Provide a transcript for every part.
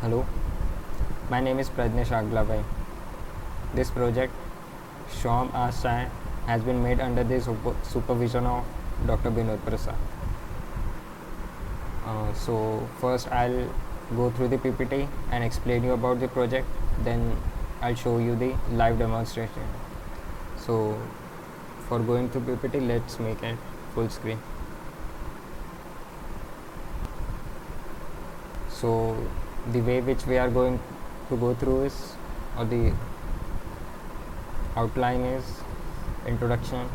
Hello, my name is Prajnesh Aglavai. This project, Shom Asai, has been made under the supervision of Dr. Binod Prasad. First I'll go through the PPT and explain you about the project. Then I'll show you the live demonstration. So, for going through PPT, let's make it full screen. So, the way which we are going to go through is, or the outline is introduction,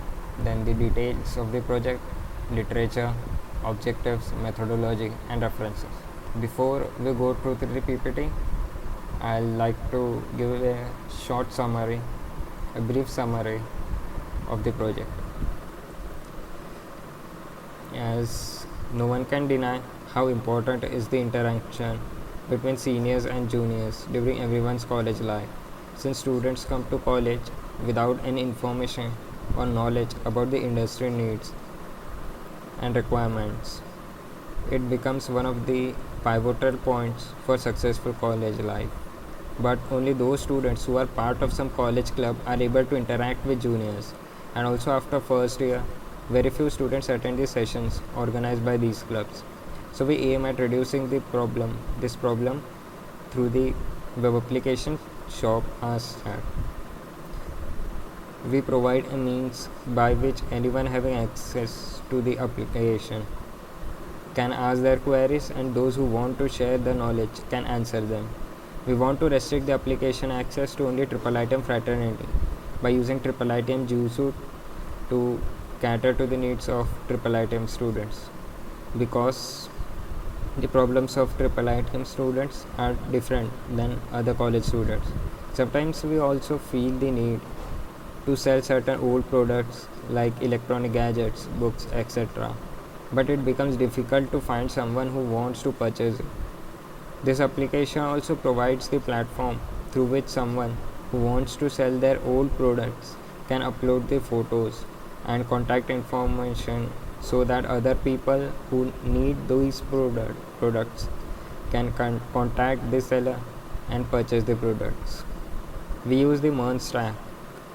then the details of the project, literature, objectives, methodology, and references. Before we go through the PPT, I'd like to give a short summary, a brief summary of the project. As no one can deny how important is the interaction between seniors and juniors during everyone's college life. Since students come to college without any information or knowledge about the industry needs and requirements, it becomes one of the pivotal points for successful college life. But only those students who are part of some college club are able to interact with juniors, and also after first year, very few students attend the sessions organized by these clubs. So we aim at reducing this problem through the web application Shop Ask Chat. We provide a means by which anyone having access to the application can ask their queries, and those who want to share the knowledge can answer them. We want to restrict the application access to only triple item fraternity by using triple item JUSU to cater to the needs of triple item students, because the problems of triple item students are different than other college students. Sometimes we also feel the need to sell certain old products like electronic gadgets, books, etc. But it becomes difficult to find someone who wants to purchase it. This application also provides the platform through which someone who wants to sell their old products can upload the photos and contact information so that other people who need these products can contact the seller and purchase the products. We use the MERN stack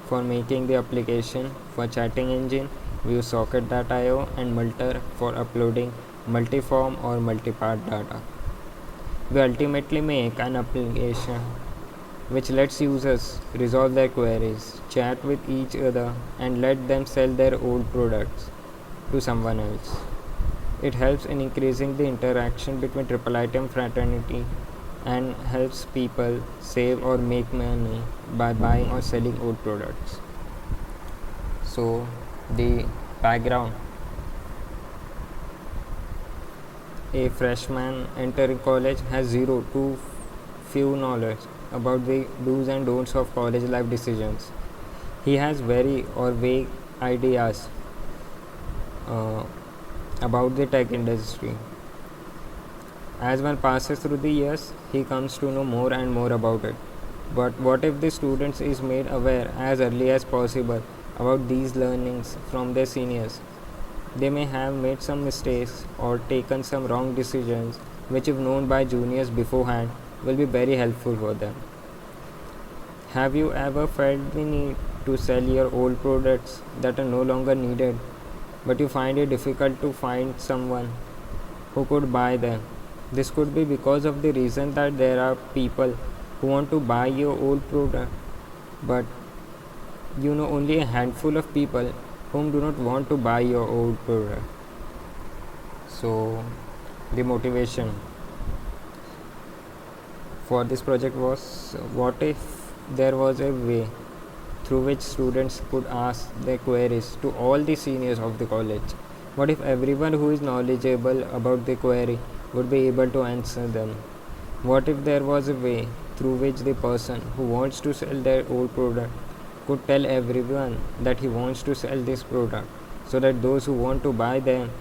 for making the application. For chatting engine, we use Socket.io and Multer for uploading multiform or multipart data. We ultimately make an application which lets users resolve their queries, chat with each other, and let them sell their old products to someone else. It helps in increasing the interaction between triple item fraternity and helps people save or make money by buying or selling old products. So, the background: a freshman entering college has zero to few knowledge about the do's and don'ts of college life decisions. He has very or vague ideas about the tech industry. As one passes through the years, he comes to know more and more about it. But what if the student is made aware as early as possible about these learnings from their seniors? They may have made some mistakes or taken some wrong decisions, which, if known by juniors beforehand, will be very helpful for them. Have you ever felt the need to sell your old products that are no longer needed, but you find it difficult to find someone who could buy them? This could be because of the reason that there are people who want to buy your old product, but you know only a handful of people whom do not want to buy your old product. So, the motivation for this project was, what if there was a way through which students could ask their queries to all the seniors of the college? What if everyone who is knowledgeable about the query would be able to answer them? What if there was a way through which the person who wants to sell their old product could tell everyone that he wants to sell this product, so that those who want to buy them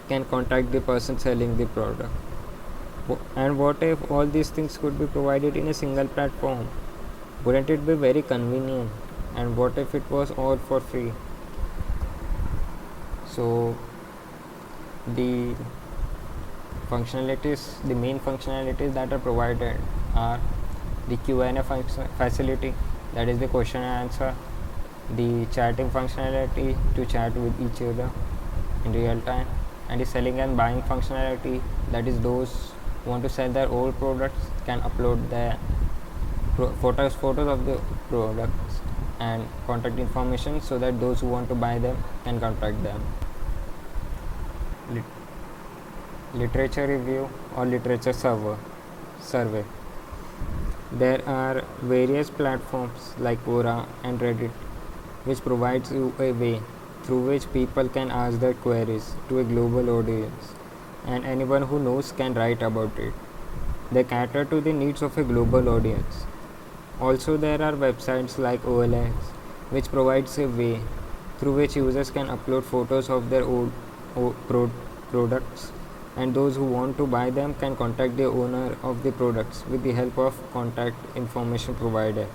can contact the person selling the product? And what if all these things could be provided in a single platform? Wouldn't it be very convenient? And what if it was all for free? So, the The main functionalities that are provided are the Q&A facility, that is the question and answer, the chatting functionality to chat with each other in real time, and the selling and buying functionality, that is those who want to sell their old products can upload their photos of the products and contact information so that those who want to buy them can contact them. Literature review or literature survey. There are various platforms like Quora and Reddit which provides you a way through which people can ask their queries to a global audience, and anyone who knows can write about it. They cater to the needs of a global audience. Also, there are websites like OLX which provides a way through which users can upload photos of their old products, and those who want to buy them can contact the owner of the products with the help of contact information provided.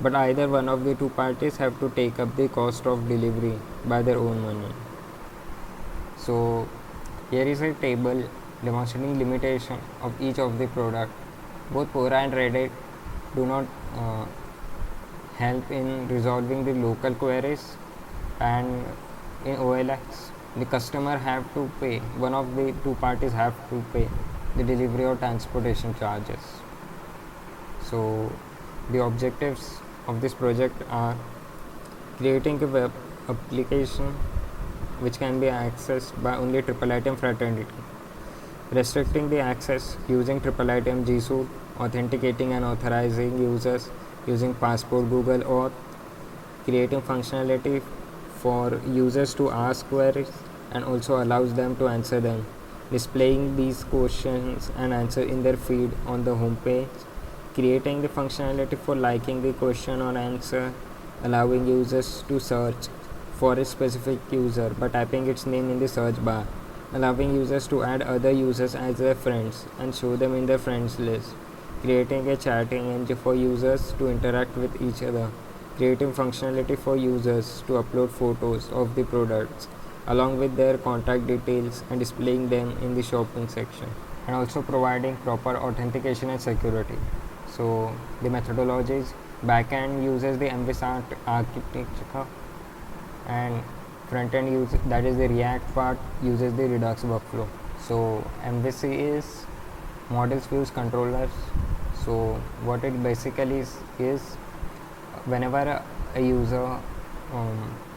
But either one of the two parties have to take up the cost of delivery by their own money. So here is a table demonstrating limitation of each of the product. Both Quora and Reddit do not help in resolving the local queries, and in OLX the customer have to pay, one of the two parties have to pay the delivery or transportation charges. So the objectives of this project are creating a web application which can be accessed by only Triple Item fraternity, restricting the access using Triple Item G Suite, authenticating and authorizing users using Passport Google Auth, creating functionality for users to ask queries and also allows them to answer them, displaying these questions and answer in their feed on the home page, creating the functionality for liking the question or answer, allowing users to search for a specific user by typing its name in the search bar, allowing users to add other users as their friends and show them in their friends list, creating a chatting engine for users to interact with each other, creating functionality for users to upload photos of the products along with their contact details and displaying them in the shopping section, and also providing proper authentication and security. So the methodologies: backend uses the MVC architecture, and front end uses, that is the React part, uses the Redux workflow. So MVC is models views controllers. So what it basically is whenever a user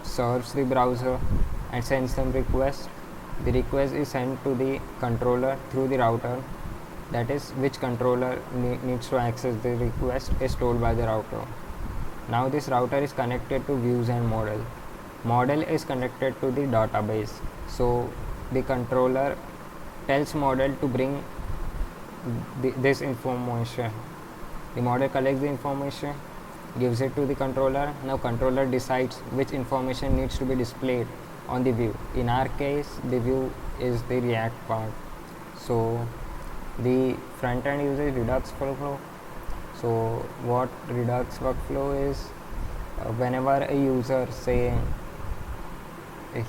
serves the browser and sends some request, the request is sent to the controller through the router, that is which controller needs to access the request is told by the router. Now this router is connected to views and model is connected to the database. So the controller tells model to bring this information. The model collects the information, gives it to the controller. Now controller decides which information needs to be displayed on the view. In our case, the view is the React part. So the front end uses Redux workflow. So what Redux workflow is, whenever a user, say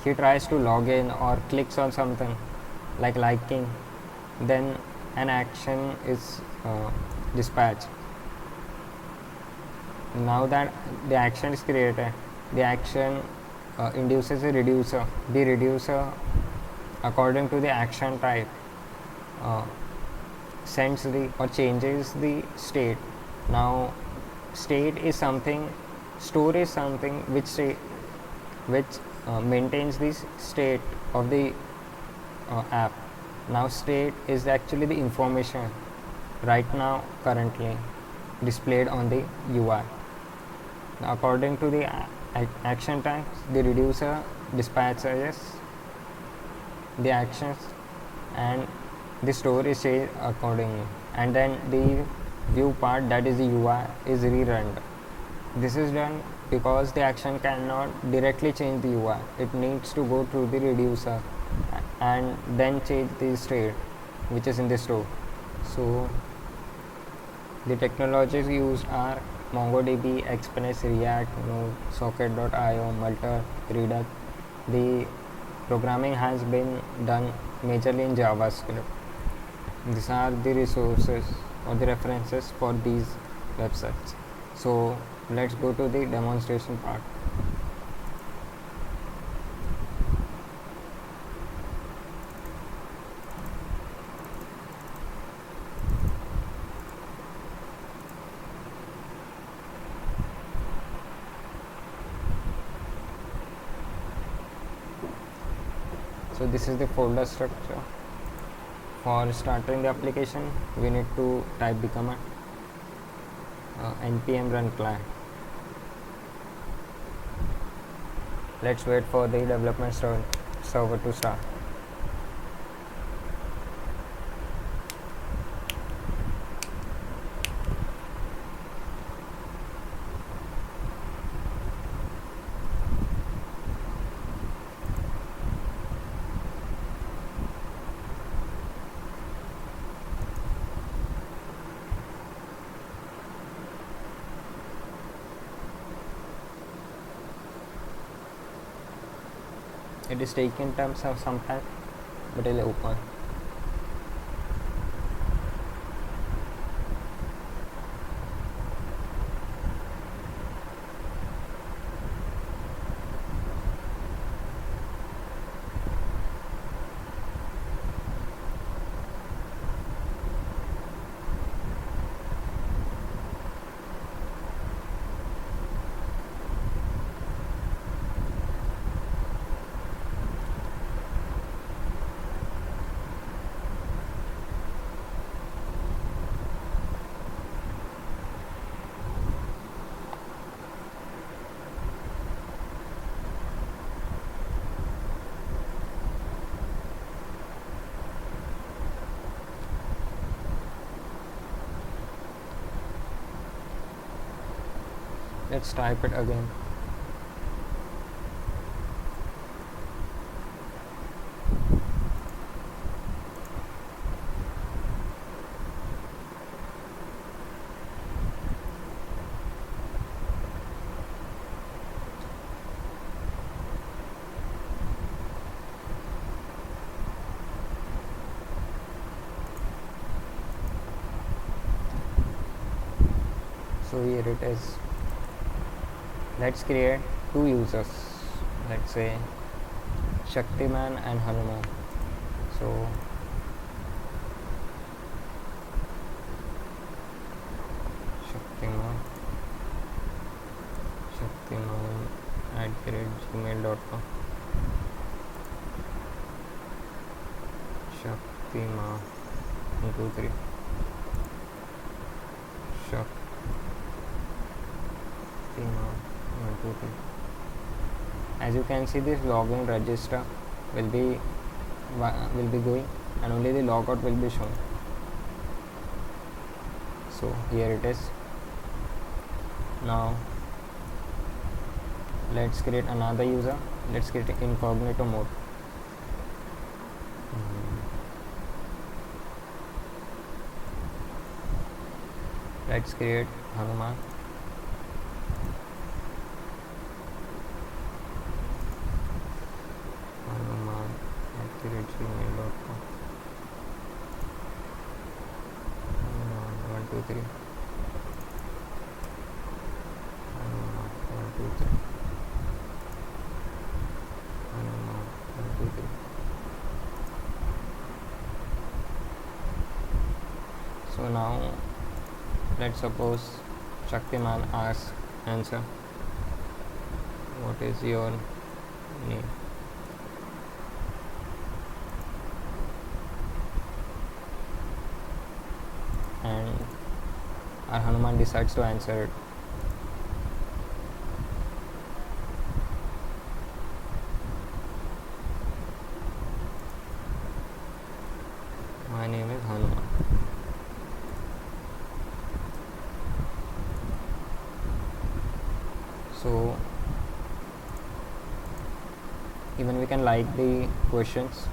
he tries to log in or clicks on something like liking, then an action is dispatched. Now that the action is created, the action induces a reducer. The reducer, according to the action type, sends the or changes the state. Now state is something, store is something which maintains the state of the app. Now state is actually the information right now currently displayed on the UI. Now, according to the action types, the reducer dispatches the actions and the store is changed accordingly, and then the view part, that is the UI, is rerun. This is done because the action cannot directly change the UI. It needs to go through the reducer and then change the state which is in the store. So the technologies used are MongoDB, Express, React, Node, Socket.io, Multer, Redux. The programming has been done majorly in JavaScript. These are the resources or the references for these websites. So let's go to the demonstration part. So this is the folder structure. For starting the application, we need to type the command npm run client. Let's wait for the development server to start. It is taking time sometimes, but it will open. Let's type it again. So here it is. Let's create two users. Let's say Shaktiman and Hanuman. So Shaktiman @gmail.com. Shaktiman 1 2 3 Shaktiman 1 2 3. As you can see, this login register will be going, and only the logout will be shown. So here it is. Now let's create another user. Let's create incognito mode. Let's create Hanuman. Hanuman@gmail.com. 1 2 3. Hanuman 1 2 3. Hanuman 1 2 3. So now let's suppose Shaktiman asks answer, what is your name? And our Hanuman decides to answer it. My name is Hanuman. So even we can like the questions.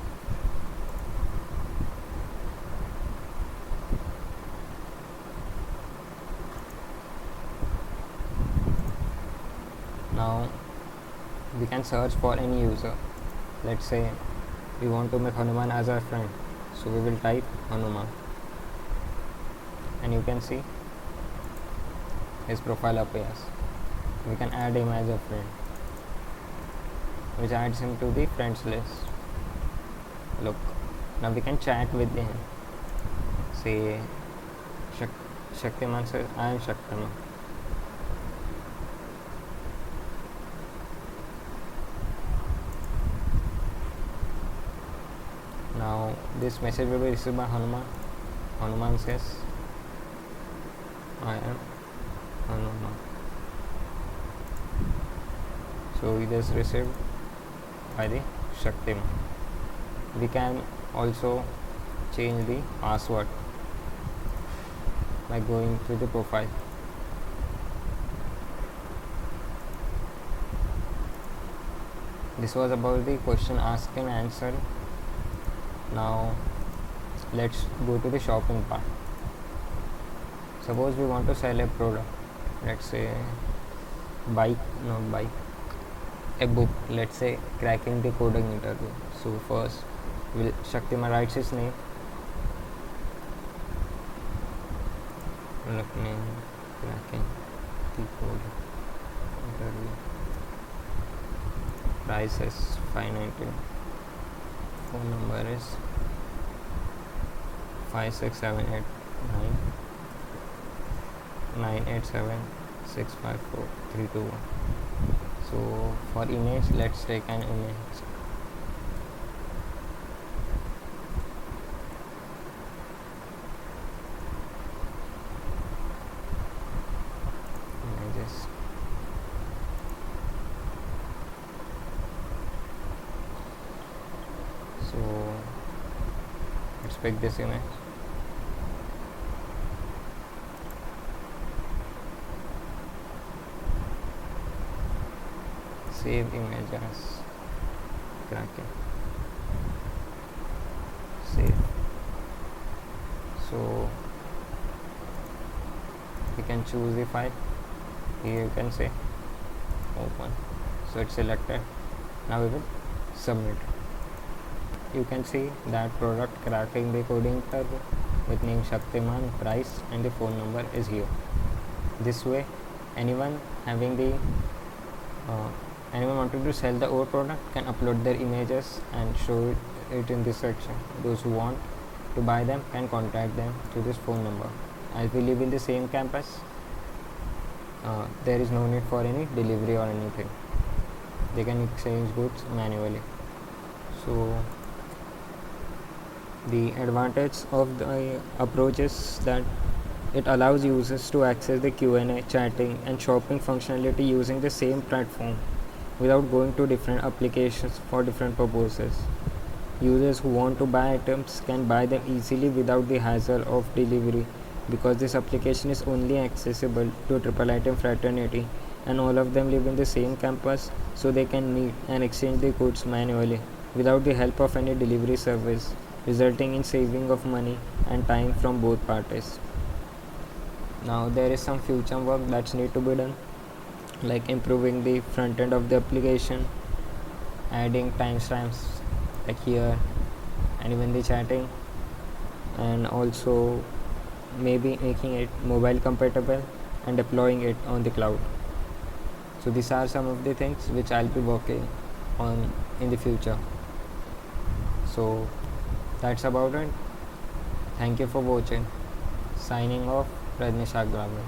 Now we can search for any user. Let's say we want to make Hanuman as our friend, so we will type Hanuman. and you can see his profile appears. We can add him as a friend, which adds him to the friends list. Look, now we can chat with him. Say Shaktiman says, I am Shaktiman. Now this message will be received by Hanuman. Hanuman says, I am Hanuman. So we just received by the Shaktiman. We can also change the password by going to the profile. This was about the question asked and answered. Now let's go to the shopping part. Suppose we want to sell a product, let's say a book, let's say cracking the coding interview. So first Shaktiman writes his name, name, cracking the coding interview, price is $5.99, phone number is 5678987654321. So for image, let's take an image. Images. So let's pick this image. Save image as cracking. Save. So we can choose the file. Here you can say open. So it's selected. Now we will submit. You can see that product cracking the coding interview with name Shaktiman, price and the phone number is here. This way anyone having the anyone wanting to sell the old product can upload their images and show it in this section. Those who want to buy them can contact them through this phone number. As we live in the same campus, there is no need for any delivery or anything. They can exchange goods manually. So the advantage of the approach is that it allows users to access the Q&A, chatting and shopping functionality using the same platform without going to different applications for different purposes. Users who want to buy items can buy them easily without the hassle of delivery, because this application is only accessible to triple item fraternity and all of them live in the same campus, so they can meet and exchange the goods manually without the help of any delivery service, resulting in saving of money and time from both parties. Now there is some future work that's need to be done, like improving the front end of the application, adding timestamps like here, and even the chatting, and also maybe making it mobile compatible and deploying it on the cloud. So these are some of the things which I'll be working on in the future. So that's about it. Thank you for watching. Signing off, Rajnish Agrawan.